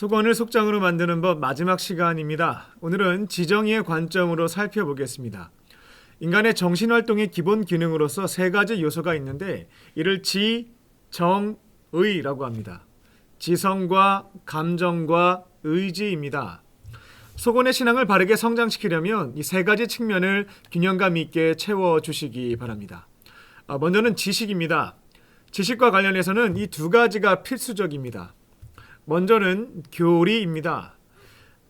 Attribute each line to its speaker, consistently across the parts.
Speaker 1: 속언을 속장으로 만드는 법 마지막 시간입니다. 오늘은 지정의의 관점으로 살펴보겠습니다. 인간의 정신활동의 기본 기능으로서 세 가지 요소가 있는데 이를 지, 정, 의라고 합니다. 지성과 감정과 의지입니다. 속언의 신앙을 바르게 성장시키려면 이 세 가지 측면을 균형감 있게 채워주시기 바랍니다. 먼저는 지식입니다. 지식과 관련해서는 이 두 가지가 필수적입니다. 먼저는 교리입니다.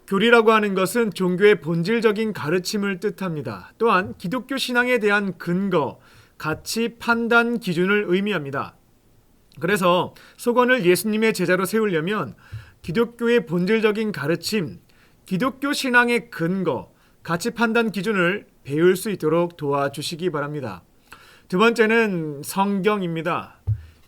Speaker 1: 교리라고 하는 것은 종교의 본질적인 가르침을 뜻합니다. 또한 기독교 신앙에 대한 근거, 가치, 판단 기준을 의미합니다. 그래서 속언을 예수님의 제자로 세우려면 기독교의 본질적인 가르침, 기독교 신앙의 근거, 가치 판단 기준을 배울 수 있도록 도와주시기 바랍니다. 두 번째는 성경입니다.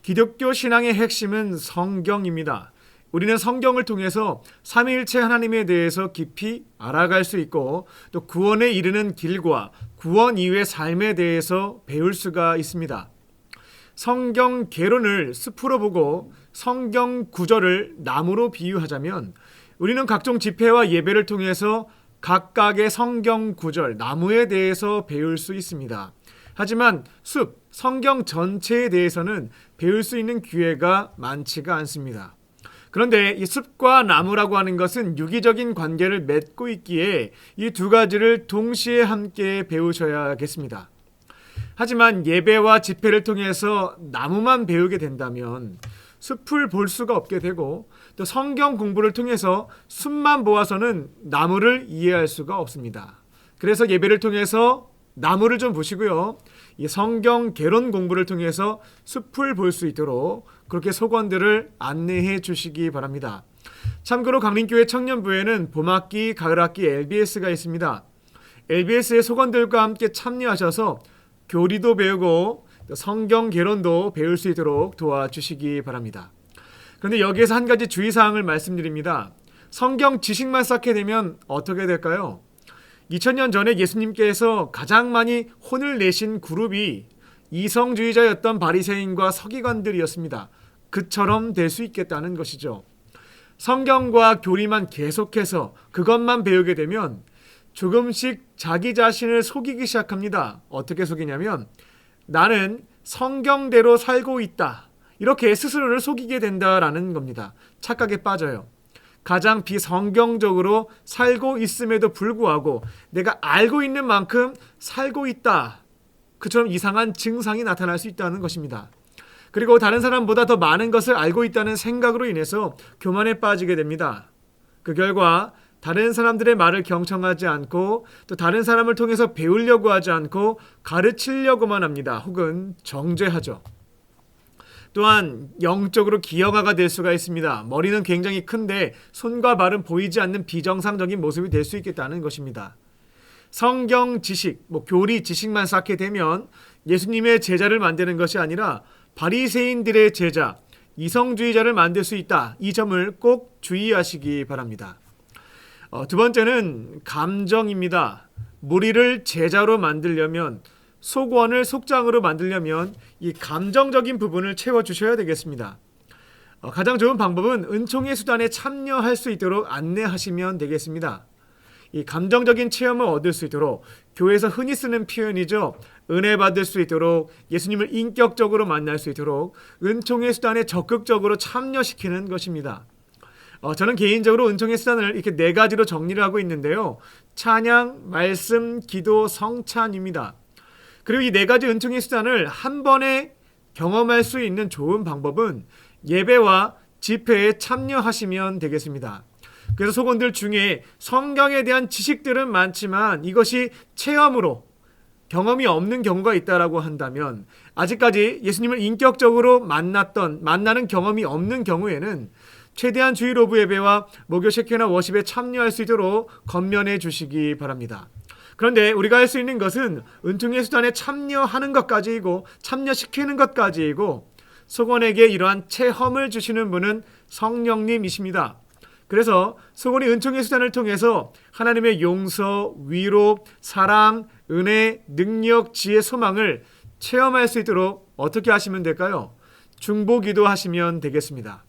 Speaker 1: 기독교 신앙의 핵심은 성경입니다. 우리는 성경을 통해서 삼위일체 하나님에 대해서 깊이 알아갈 수 있고 또 구원에 이르는 길과 구원 이후의 삶에 대해서 배울 수가 있습니다. 성경 개론을 숲으로 보고 성경 구절을 나무로 비유하자면 우리는 각종 집회와 예배를 통해서 각각의 성경 구절, 나무에 대해서 배울 수 있습니다. 하지만 숲, 성경 전체에 대해서는 배울 수 있는 기회가 많지가 않습니다. 그런데 이 숲과 나무라고 하는 것은 유기적인 관계를 맺고 있기에 이 두 가지를 동시에 함께 배우셔야겠습니다. 하지만 예배와 집회를 통해서 나무만 배우게 된다면 숲을 볼 수가 없게 되고 또 성경 공부를 통해서 숲만 보아서는 나무를 이해할 수가 없습니다. 그래서 예배를 통해서 나무를 좀 보시고요. 이 성경 개론 공부를 통해서 숲을 볼 수 있도록 그렇게 속언들을 안내해 주시기 바랍니다. 참고로 강림교회 청년부에는 봄학기, 가을학기 LBS가 있습니다. LBS의 속언들과 함께 참여하셔서 교리도 배우고 성경 개론도 배울 수 있도록 도와주시기 바랍니다. 그런데 여기에서 한 가지 주의사항을 말씀드립니다. 성경 지식만 쌓게 되면 어떻게 될까요? 2000년 전에 예수님께서 가장 많이 혼을 내신 그룹이 이성주의자였던 바리새인과 서기관들이었습니다. 그처럼 될 수 있겠다는 것이죠. 성경과 교리만 계속해서 그것만 배우게 되면 조금씩 자기 자신을 속이기 시작합니다. 어떻게 속이냐면 나는 성경대로 살고 있다. 이렇게 스스로를 속이게 된다라는 겁니다. 착각에 빠져요. 가장 비성경적으로 살고 있음에도 불구하고 내가 알고 있는 만큼 살고 있다. 그처럼 이상한 증상이 나타날 수 있다는 것입니다. 그리고 다른 사람보다 더 많은 것을 알고 있다는 생각으로 인해서 교만에 빠지게 됩니다. 그 결과 다른 사람들의 말을 경청하지 않고 또 다른 사람을 통해서 배우려고 하지 않고 가르치려고만 합니다. 혹은 정죄하죠. 또한 영적으로 기형아가 될 수가 있습니다. 머리는 굉장히 큰데 손과 발은 보이지 않는 비정상적인 모습이 될 수 있겠다는 것입니다. 성경 지식, 교리 지식만 쌓게 되면 예수님의 제자를 만드는 것이 아니라 바리새인들의 제자, 이성주의자를 만들 수 있다. 이 점을 꼭 주의하시기 바랍니다. 두 번째는 감정입니다. 무리를 제자로 만들려면 속언을 속장으로 만들려면 이 감정적인 부분을 채워주셔야 되겠습니다. 가장 좋은 방법은 은총의 수단에 참여할 수 있도록 안내하시면 되겠습니다. 이 감정적인 체험을 얻을 수 있도록 교회에서 흔히 쓰는 표현이죠. 은혜 받을 수 있도록 예수님을 인격적으로 만날 수 있도록 은총의 수단에 적극적으로 참여시키는 것입니다. 저는 개인적으로 은총의 수단을 이렇게 네 가지로 정리를 하고 있는데요. 찬양, 말씀, 기도, 성찬입니다. 그리고 이 네 가지 은총의 수단을 한 번에 경험할 수 있는 좋은 방법은 예배와 집회에 참여하시면 되겠습니다. 그래서 속언들 중에 성경에 대한 지식들은 많지만 이것이 체험으로 경험이 없는 경우가 있다라고 한다면 아직까지 예수님을 인격적으로 만나는 경험이 없는 경우에는 최대한 주일 오브 예배와 목요 셰케나 워십에 참여할 수 있도록 권면해 주시기 바랍니다. 그런데 우리가 할 수 있는 것은 은총의 수단에 참여하는 것까지이고 참여시키는 것까지이고 속언에게 이러한 체험을 주시는 분은 성령님이십니다. 그래서 속언이 은총의 수단을 통해서 하나님의 용서, 위로, 사랑, 은혜, 능력, 지혜, 소망을 체험할 수 있도록 어떻게 하시면 될까요? 중보기도 하시면 되겠습니다.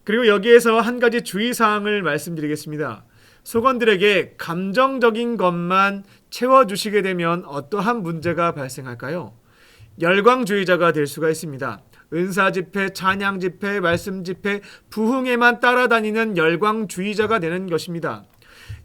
Speaker 1: 그리고 여기에서 한 가지 주의사항을 말씀드리겠습니다. 속원들에게 감정적인 것만 채워주시게 되면 어떠한 문제가 발생할까요? 열광주의자가 될 수가 있습니다. 은사 집회, 찬양 집회, 말씀 집회, 부흥에만 따라다니는 열광주의자가 되는 것입니다.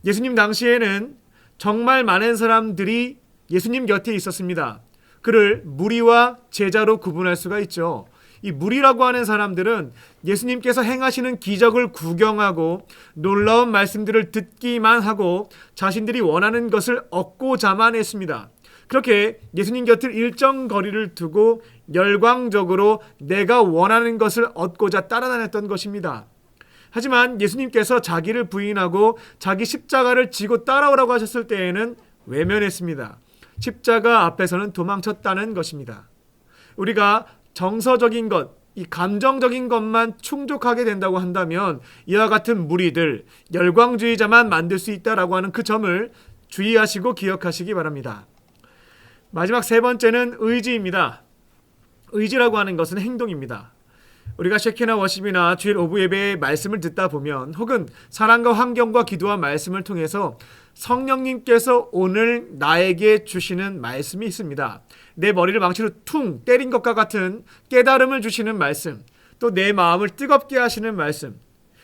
Speaker 1: 예수님 당시에는 정말 많은 사람들이 예수님 곁에 있었습니다. 그를 무리와 제자로 구분할 수가 있죠. 이 무리라고 하는 사람들은 예수님께서 행하시는 기적을 구경하고 놀라운 말씀들을 듣기만 하고 자신들이 원하는 것을 얻고자만 했습니다. 그렇게 예수님 곁을 일정 거리를 두고 열광적으로 내가 원하는 것을 얻고자 따라다녔던 것입니다. 하지만 예수님께서 자기를 부인하고 자기 십자가를 지고 따라오라고 하셨을 때에는 외면했습니다. 십자가 앞에서는 도망쳤다는 것입니다. 우리가 정서적인 것, 이 감정적인 것만 충족하게 된다고 한다면 이와 같은 무리들, 열광주의자만 만들 수 있다라고 하는 그 점을 주의하시고 기억하시기 바랍니다. 마지막 세 번째는 의지입니다. 의지라고 하는 것은 행동입니다. 우리가 쉐키나 워십이나 주일 오브 예배의 말씀을 듣다 보면 혹은 사랑과 환경과 기도와 말씀을 통해서 성령님께서 오늘 나에게 주시는 말씀이 있습니다. 내 머리를 망치로 퉁 때린 것과 같은 깨달음을 주시는 말씀, 또 내 마음을 뜨겁게 하시는 말씀,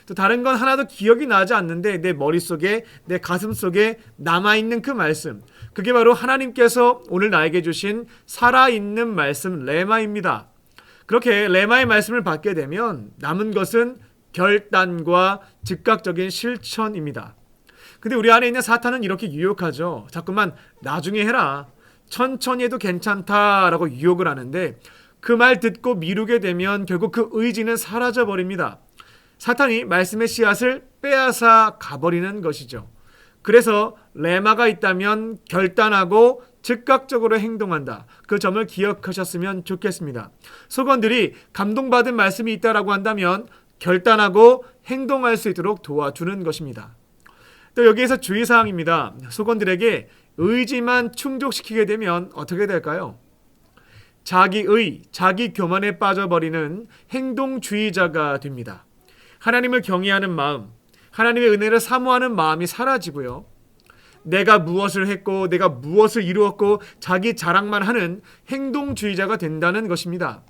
Speaker 1: 또 다른 건 하나도 기억이 나지 않는데 내 머릿속에, 내 가슴 속에 남아있는 그 말씀, 그게 바로 하나님께서 오늘 나에게 주신 살아있는 말씀 레마입니다. 그렇게 레마의 말씀을 받게 되면 남은 것은 결단과 즉각적인 실천입니다. 근데 우리 안에 있는 사탄은 이렇게 유혹하죠. 자꾸만 나중에 해라, 천천히 해도 괜찮다라고 유혹을 하는데 그 말 듣고 미루게 되면 결국 그 의지는 사라져버립니다. 사탄이 말씀의 씨앗을 빼앗아 가버리는 것이죠. 그래서 레마가 있다면 결단하고 즉각적으로 행동한다. 그 점을 기억하셨으면 좋겠습니다. 속원들이 감동받은 말씀이 있다라고 한다면 결단하고 행동할 수 있도록 도와주는 것입니다. 또 여기에서 주의사항입니다. 속원들에게 의지만 충족시키게 되면 어떻게 될까요? 자기의, 자기 교만에 빠져버리는 행동주의자가 됩니다. 하나님을 경외하는 마음, 하나님의 은혜를 사모하는 마음이 사라지고요. 내가 무엇을 했고 내가 무엇을 이루었고 자기 자랑만 하는 행동주의자가 된다는 것입니다.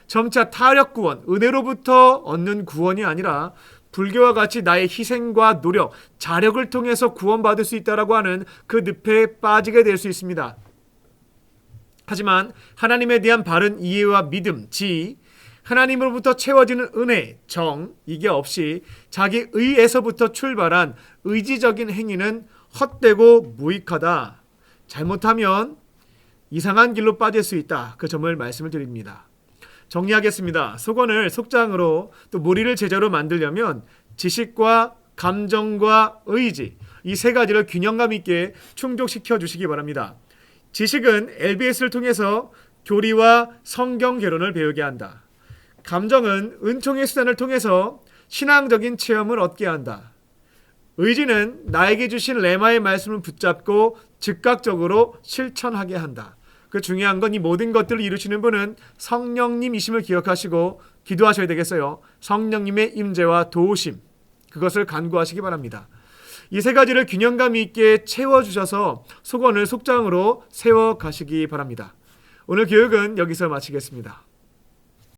Speaker 1: 점차 타력 구원, 은혜로부터 얻는 구원이 아니라 불교와 같이 나의 희생과 노력, 자력을 통해서 구원받을 수 있다라고 하는 그 늪에 빠지게 될 수 있습니다. 하지만 하나님에 대한 바른 이해와 믿음, 지혜, 하나님으로부터 채워지는 은혜, 정, 이게 없이 자기 의에서부터 출발한 의지적인 행위는 헛되고 무익하다. 잘못하면 이상한 길로 빠질 수 있다. 그 점을 말씀을 드립니다. 정리하겠습니다. 속원을 속장으로 또 무리를 제자로 만들려면 지식과 감정과 의지, 이 세 가지를 균형감 있게 충족시켜 주시기 바랍니다. 지식은 LBS를 통해서 교리와 성경 개론을 배우게 한다. 감정은 은총의 수단을 통해서 신앙적인 체험을 얻게 한다. 의지는 나에게 주신 레마의 말씀을 붙잡고 즉각적으로 실천하게 한다. 그 중요한 건 이 모든 것들을 이루시는 분은 성령님이심을 기억하시고 기도하셔야 되겠어요. 성령님의 임재와 도우심, 그것을 간구하시기 바랍니다. 이 세 가지를 균형감 있게 채워주셔서 속원을 속장으로 세워가시기 바랍니다. 오늘 교육은 여기서 마치겠습니다.